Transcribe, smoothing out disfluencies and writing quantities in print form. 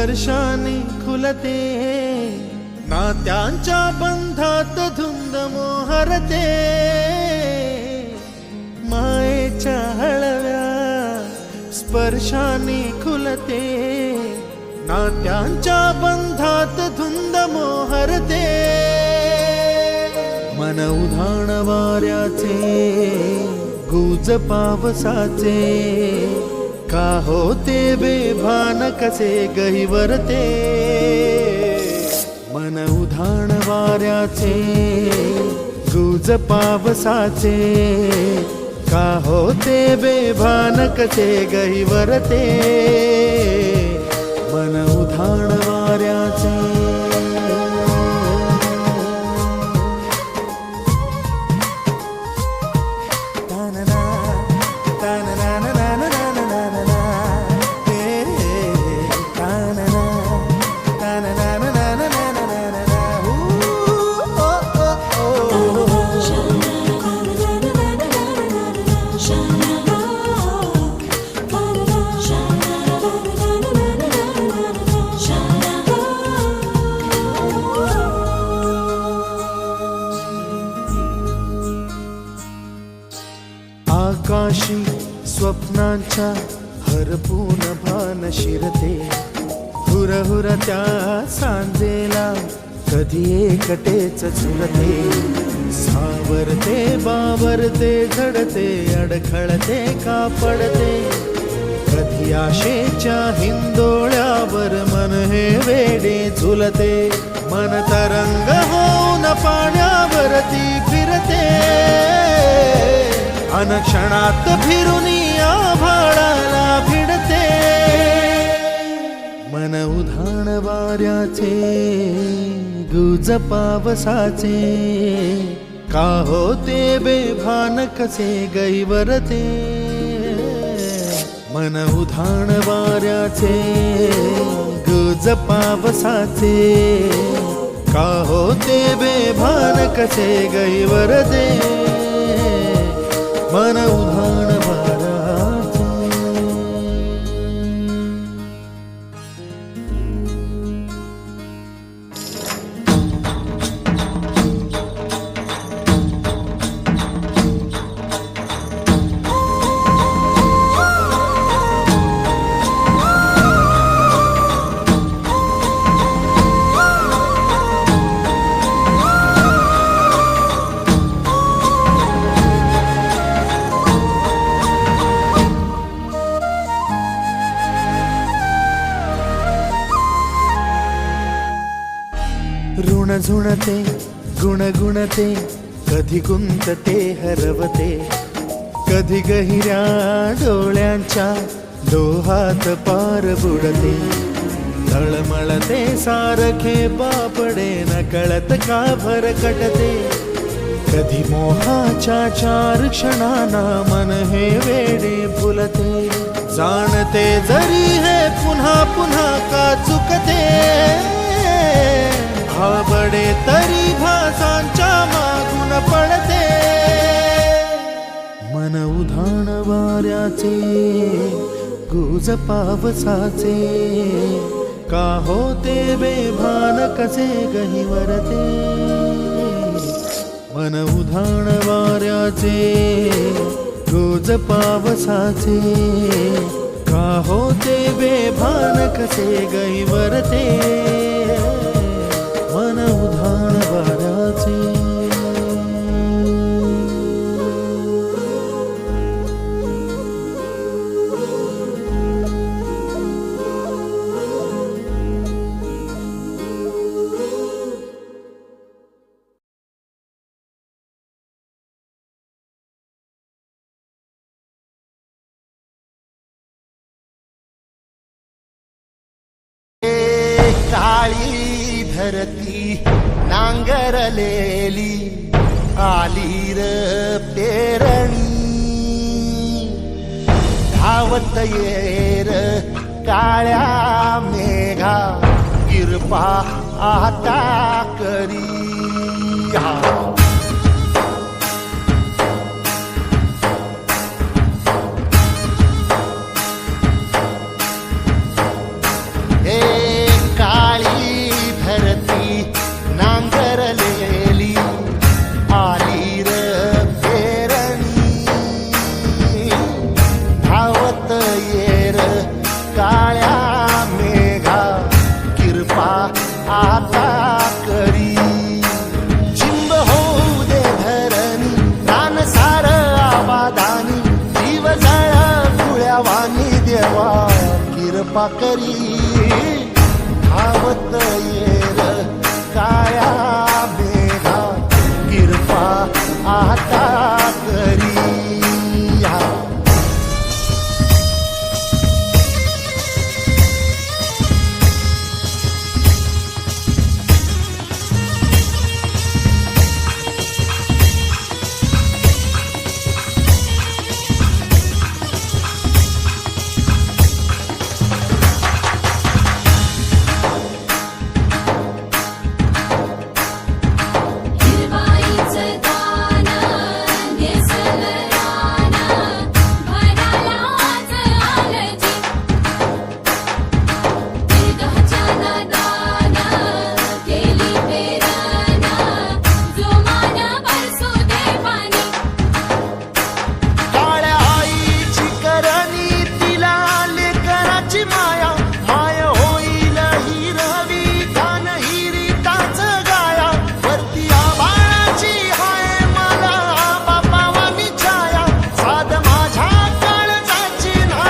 स्पर्शाने खुलते, नात्यांच्या बंधात धुंद मोहरते, मायेच्या हळव्या स्पर्शाने खुलते, नात्यांच्या बंधात धुंद मोहरते, मन उधाण वाऱ्याचे गुज पावसाचे, का होते बेभान कसे गहिवरते, मन उधाण वाऱ्याचे गुज पावसाचे, का होते बेभान कसे गहिवरते, मन उधाण वाऱ्याचे. आकाशी स्वप्नांच्या हरपून भान शिरते, हुरहुर त्या सांजेला कधी एकटेच झुलते, सावरते बावरते झडते अडखळते का पडते, कधी आशेच्या हिंदोळ्यावर मन हे वेडे झुलते, मन तरंग होऊन पाण्यावरती फिरते, अनक्षणात फिरून आभाळाला भिडते, मन उधाण वाऱ्याचे गुज पावसाचे, का होते बेभान कसे गहिवरते, मन उधाण वाऱ्याचे गुज पावसाचे, का होते बेभान कसे गहिवरते, मन उधाण वाऱ्याचे. ऋण झुणते गुणगुणते, कधी गुंतते हरवते, कधी गहिऱ्या डोळ्यांच्या डोहात पार बुडते, तळमळते सारखे बापडे नकळत का भरकटते, कधी मोहाच्या चार क्षणांना मन हे वेडे फुलते, जाणते जरी हे पुन्हा पुन्हा का चुकते, आवडे तरी भासांच्या मागून पडते, मन उधाण वाऱ्याचे गुज पावसाचे, का होते बेभान कसे गहिवरते, मन उधाण वाऱ्याचे गुज पावसाचे, का होते बेभान कसे गहिवरते, मन उधाण वाऱ्याचे. काळी धरती नांगरलेली आली र पेरणी, धावत येर काळ्या मेघा किरपा आता करी. हे कृपा करी धावत येर काळ्या मेघा कृपा आता